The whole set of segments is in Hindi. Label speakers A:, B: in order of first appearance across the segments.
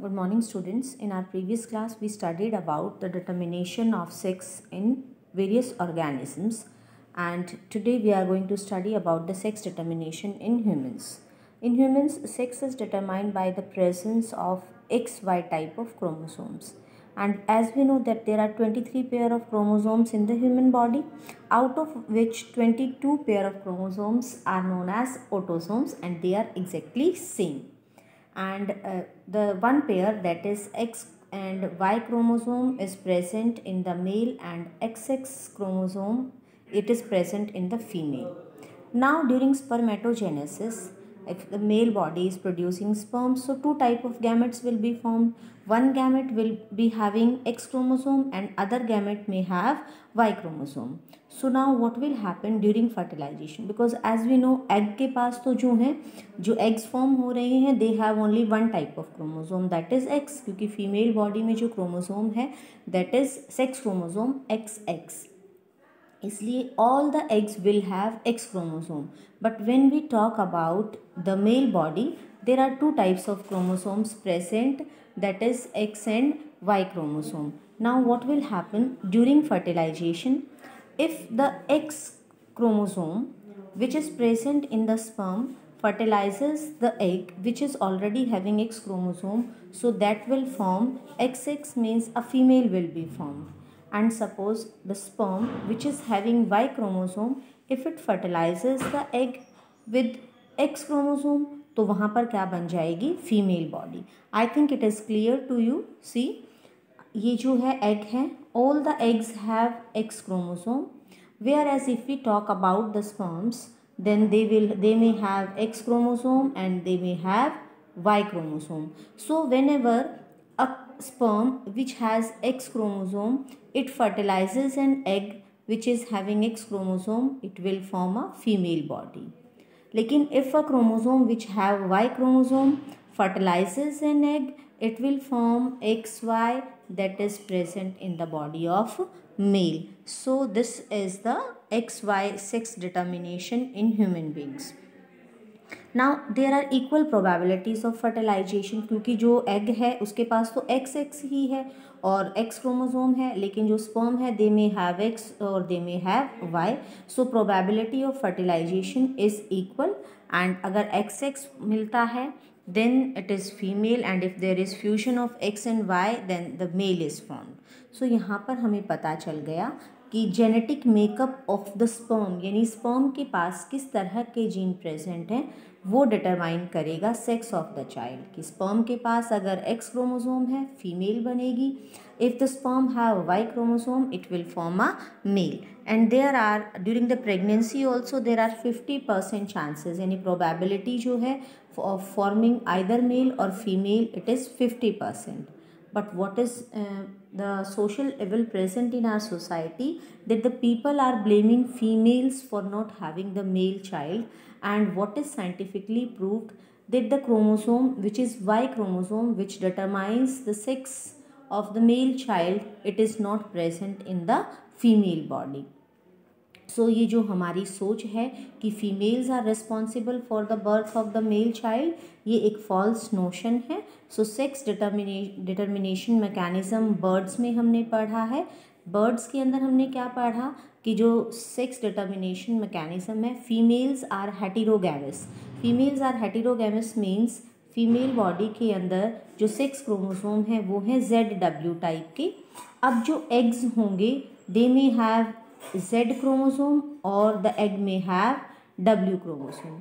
A: Good morning, students. In our previous class, we studied about the determination of sex in various organisms, and today we are going to study about the sex determination in humans. In humans, sex is determined by the presence of XY type of chromosomes. And as we know that there are 23 pair of chromosomes in the human body, out of which 22 pair of chromosomes are known as autosomes, and they are exactly same. And the one pair, that is X and Y chromosome, is present in the male, and XX chromosome, it is present in the female. Now during spermatogenesis, if the male body is producing sperm, so two type of gametes will be formed. One gamete will be having X chromosome and other gamete may have Y chromosome. So now what will happen during fertilization, because as we know egg के पास तो जो eggs form हो रहे हैं, they have only one type of chromosome, that is X, क्योंकि female body में जो chromosome है that is sex chromosome XX, इसलिए all the eggs will have X chromosome. But when we talk about the male body, there are two types of chromosomes present, that is X and Y chromosome. Now what will happen during fertilization? If the X chromosome which is present in the sperm fertilizes the egg which is already having X chromosome, so that will form XX, means a female will be formed. And suppose the sperm which is having Y chromosome, if it fertilizes the egg with X chromosome, तो वहाँ पर क्या बन जाएगी? Female body. I think it is clear to you. See, ये जो है एग है, all the eggs have X chromosome, whereas if we talk about the sperms, then they may have X chromosome and they may have Y chromosome. So whenever a sperm which has X chromosome, it fertilizes an egg which is having X chromosome, it will form a female body. लेकिन if a chromosome which have Y chromosome fertilizes an egg, it will form XY, that is present in the body of male. So this is the XY sex determination in human beings. Now there are equal probabilities of fertilisation, क्योंकि जो एग है उसके पास तो एक्स एक्स ही है और एक्स क्रोमोसोम है, लेकिन जो स्पर्म है दे मे हैव एक्स और they may have Y. So probability of fertilization is equal, and अगर एक्स एक्स मिलता है then it is female, and if there is fusion of x and y then the male is formed. So यहाँ पर हमें पता चल गया कि genetic makeup of the sperm, यानी स्पर्म के पास किस तरह के जीन प्रेजेंट हैं, वो डिटरमाइन करेगा सेक्स ऑफ द चाइल्ड. कि स्पर्म के पास अगर एक्स क्रोमोसोम है, फीमेल बनेगी. If the sperm have Y chromosome, it will form a male. And there are during the pregnancy also there are 50% chances, यानी प्रोबेबिलिटी जो है ऑफ फॉर्मिंग आइदर मेल और female, it is 50%. But what is the social evil present in our society, that the people are blaming females for not having the male child, and what is scientifically proved, that the chromosome which is Y chromosome, which determines the sex of the male child, it is not present in the female body. So ये जो हमारी सोच है कि females are responsible for the birth of the male child, ये एक फॉल्स नोशन है. So sex determination mechanism birds में हमने पढ़ा है. बर्ड्स के अंदर हमने क्या पढ़ा कि जो सेक्स डिटर्मिनेशन मैकेनिज्म है, females are heterogamous. Females are heterogamous means female body के अंदर जो सेक्स क्रोमोसोम है वो है ZW टाइप के. अब जो एग्स होंगे they may have Z chromosome or the egg may have W chromosome.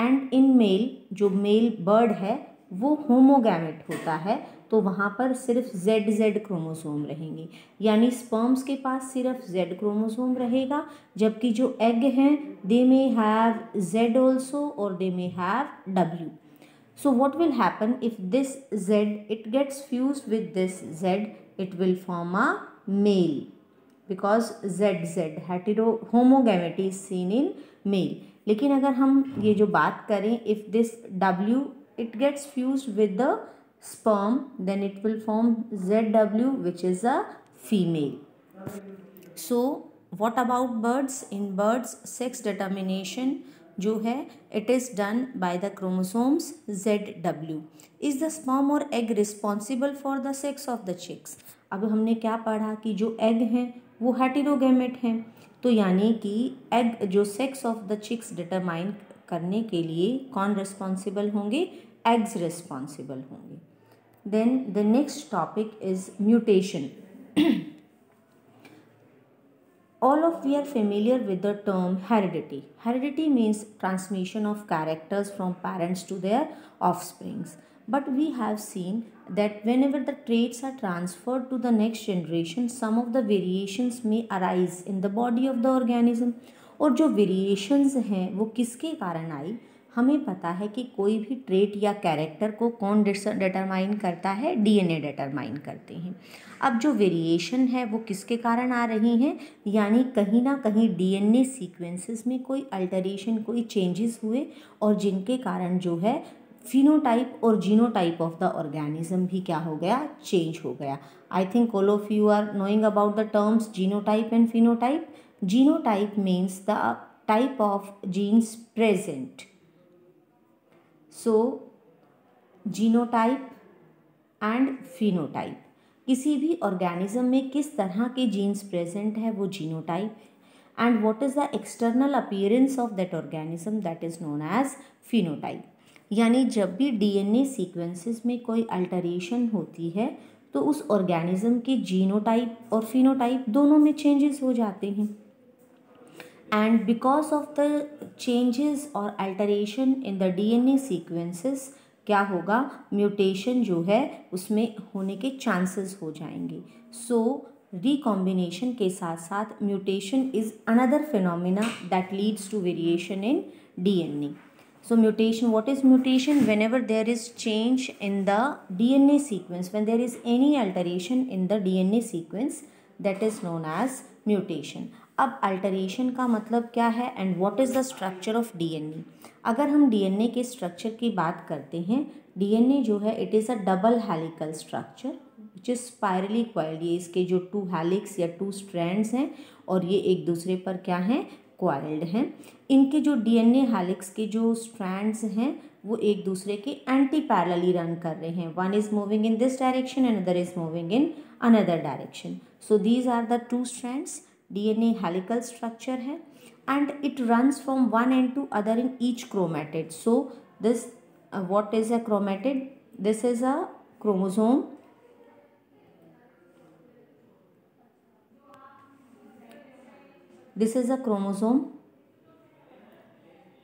A: And in male, जो मेल बर्ड है वो होमोगैमेट होता है, तो वहाँ पर सिर्फ ZZ क्रोमोसोम रहेंगे, यानी स्पर्म्स के पास सिर्फ Z क्रोमोसोम रहेगा, जबकि जो एग हैं they may have Z also और they may have W. So what will happen if this Z it gets fused with this Z, it will form a male, because ZZ hetero homogamety is seen in male. लेकिन अगर हम ये जो बात करें, if this W it gets fused with the sperm, then it will form ZW which is a female. So what about birds? In birds, sex determination जो है it is done by the chromosomes ZW। Is the sperm और egg responsible for the sex of the chicks. अब हमने क्या पढ़ा कि जो एग हैं वो हेटेरोगैमेट हैं, तो यानी कि एग जो sex of the chicks determine करने के लिए कौन रिस्पॉन्सिबल होंगे, एग्स रिस्पॉन्सिबल होंगे। Then the next topic is mutation. All of we are familiar with the term heredity. Heredity means transmission of characters from parents to their offsprings. But we have seen that whenever the traits are transferred to the next generation, some of the variations may arise in the body of the organism. और जो वेरिएशंस हैं वो किसके कारण आई, हमें पता है कि कोई भी ट्रेट या कैरेक्टर को कौन डिटरमाइन करता है, डीएनए डिटरमाइन करते हैं। अब जो वेरिएशन है वो किसके कारण आ रही हैं, यानी कहीं ना कहीं डीएनए सीक्वेंसेस में कोई अल्टरेशन, कोई चेंजेस हुए और जिनके कारण जो है फिनोटाइप और जीनोटाइप ऑफ द ऑर्गेनिज्म भी क्या हो गया, चेंज हो गया। I think all of you are knowing about the terms genotype and phenotype. Genotype means the type of genes present. So genotype and phenotype, किसी भी ऑर्गेनिज्म में किस तरह के जीन्स प्रेजेंट है वो जीनोटाइप है, and what is the external appearance of that organism, that is known as phenotype. यानी जब भी डीएनए सीक्वेंसेस में कोई अल्टरेशन होती है तो उस ऑर्गेनिज्म के जीनोटाइप और फिनोटाइप दोनों में चेंजेस हो जाते हैं, and because of the changes और alteration in the DNA sequences क्या होगा, म्यूटेशन जो है उसमें होने के चांसेस हो जाएंगे। सो रिकॉम्बिनेशन के साथ साथ mutation is another phenomena that leads to variation in DNA. So mutation, what is mutation? Whenever there is change in the DNA sequence, when there is any alteration in the DNA sequence, that is known as mutation. अब अल्टरेशन का मतलब क्या है and what is the structure of DNA. अगर हम डीएनए के स्ट्रक्चर की बात करते हैं, डीएनए जो है it is a double helical structure which is spirally coiled. ये इसके जो 2 हेलिक्स या 2 स्ट्रैंड्स हैं और ये एक दूसरे पर क्या हैं, कॉइल्ड हैं। इनके जो डीएनए हेलिक्स के जो स्ट्रैंड्स हैं वो एक दूसरे के एंटी पैरेलली रन कर रहे हैं। One is moving in this direction and other is moving in another direction. So these are the 2 strands, DNA helical structure है, and it runs from one end to other in each chromatid. So this what is a chromatid, this is a chromosome, this is a chromosome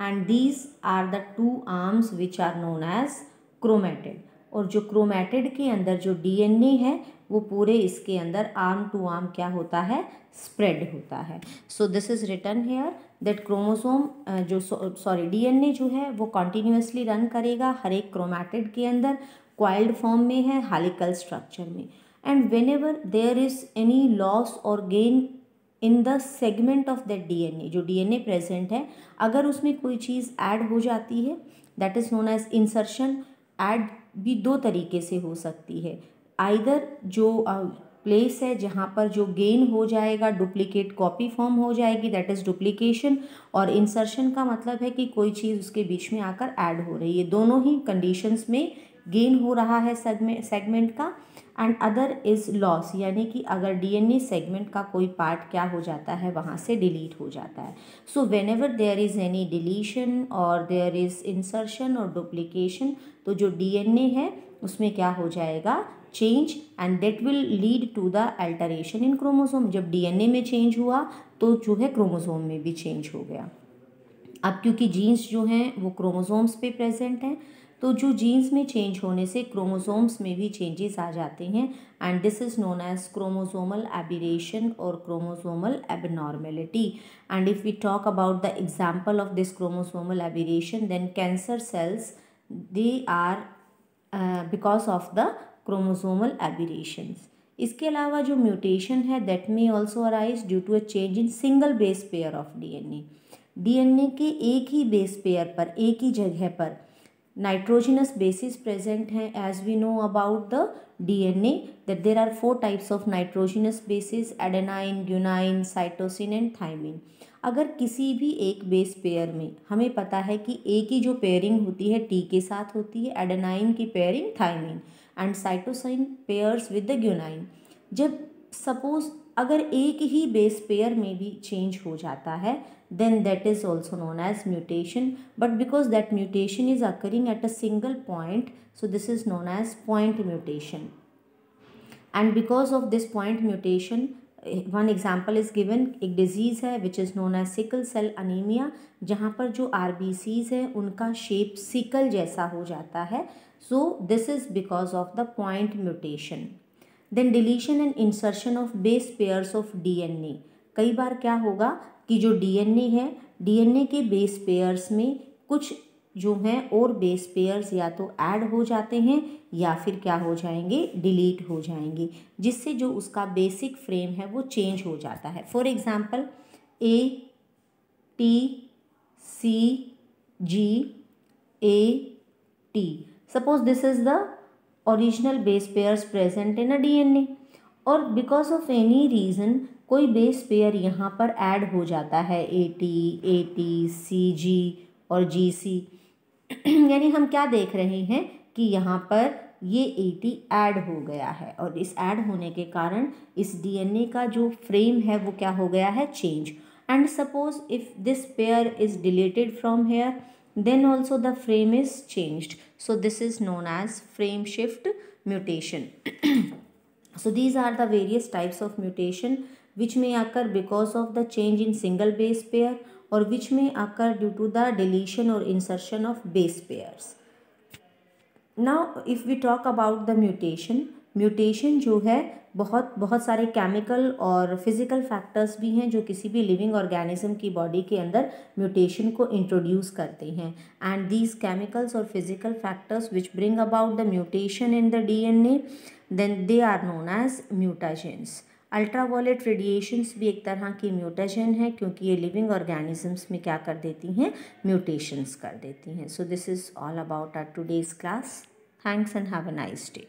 A: and these are the 2 arms which are known as chromatid। और जो क्रोमेटिड के अंदर जो डीएनए है वो पूरे इसके अंदर आर्म टू आर्म क्या होता है, स्प्रेड होता है। So this is written here that chromosome जो सॉरी डीएनए जो है वो कॉन्टिन्यूसली रन करेगा हर एक क्रोमेटिड के अंदर, क्वाइल्ड फॉर्म में है, हेलिकल स्ट्रक्चर में, and whenever there is any loss और gain in the segment of that DNA, जो डीएनए प्रेजेंट है अगर उसमें कोई चीज़ ऐड हो जाती है that is known as insertion. Add भी 2 तरीके से हो सकती है, आइदर जो प्लेस है जहाँ पर जो गेन हो जाएगा डुप्लीकेट कॉपी फॉर्म हो जाएगी दैट इज़ डुप्लीकेशन, और इंसर्शन का मतलब है कि कोई चीज़ उसके बीच में आकर ऐड हो रही है। दोनों ही कंडीशंस में गेन हो रहा है सेगमेंट का, एंड अदर इज़ लॉस, यानी कि अगर डीएनए सेगमेंट का कोई पार्ट क्या हो जाता है वहाँ से डिलीट हो जाता है। So whenever there is any deletion और देयर इज़ इंसर्शन और डुप्लीकेशन, तो जो डीएनए है उसमें क्या हो जाएगा, change, and that will lead to the alteration in chromosome. जब डीएनए में चेंज हुआ तो जो है क्रोमोसोम में भी चेंज हो गया। अब क्योंकि जीन्स जो हैं वो क्रोमोसोम्स पे प्रेजेंट हैं, तो जो जीन्स में चेंज होने से क्रोमोसोम्स में भी चेंजेस आ जाते हैं, and this is known as chromosomal aberration और chromosomal abnormality. And if we talk about the example of this chromosomal aberration, then cancer cells they are because of the chromosomal aberrations. इसके अलावा जो म्यूटेशन है that may also arise due to a change in single base pair of DNA. DNA के एक ही बेस पेयर पर, एक ही जगह पर नाइट्रोजनस बेसिस प्रेजेंट हैं। As we know about the DNA that there are 4 types of nitrogenous bases, adenine, guanine, cytosine and thymine. अगर किसी भी एक बेस पेयर में हमें पता है कि ए की जो पेयरिंग होती है टी के साथ होती है, एडेनाइन की pairing thymine, and cytosine pairs with the guanine. जब सपोज अगर एक ही बेस पेयर में भी चेंज हो जाता है, then that is also known as mutation, but because that mutation is occurring at a single point, so this is known as point mutation. And because of this point mutation, one example is given, एक disease है which is known as sickle cell anemia, जहाँ पर जो RBCs है उनका शेप सिकल जैसा हो जाता है, so this is because of the point mutation. Then deletion and insertion of base pairs of DNA. कई बार क्या होगा कि जो DNA है, DNA के बेस पेयर्स में कुछ जो हैं और बेस पेयर्स या तो ऐड हो जाते हैं या फिर क्या हो जाएंगे, डिलीट हो जाएंगे, जिससे जो उसका बेसिक फ्रेम है वो चेंज हो जाता है। For example ATCGAT, suppose this is the original base pairs present in a DNA, और बिकॉज ऑफ एनी रीज़न कोई बेस पेयर यहाँ पर ऐड हो जाता है, AT, CG और GC, यानी हम क्या देख रहे हैं कि यहाँ पर ये AT ऐड हो गया है, और इस ऐड होने के कारण इस DNA का जो फ्रेम है वो क्या हो गया है, change. And suppose if this pair is deleted from here, then also the frame is changed, so this is known as frame shift mutation. So these are the various types of mutation which may occur because of the change in single base pair, or which may occur due to the deletion or insertion of base pairs. Now if we talk about the mutation जो है बहुत सारे केमिकल और फिजिकल फैक्टर्स भी हैं जो किसी भी लिविंग ऑर्गेनिज्म की बॉडी के अंदर म्यूटेशन को इंट्रोड्यूस करते हैं, एंड दीज केमिकल्स और physical factors which bring about the mutation in the DNA, then they are known as mutagens. Ultraviolet radiations भी एक तरह की म्यूटाजेन है, क्योंकि ये लिविंग ऑर्गेनिजम्स में क्या कर देती हैं, म्यूटेशंस कर देती हैं। So this is all about our today's class. Thanks and have a nice day.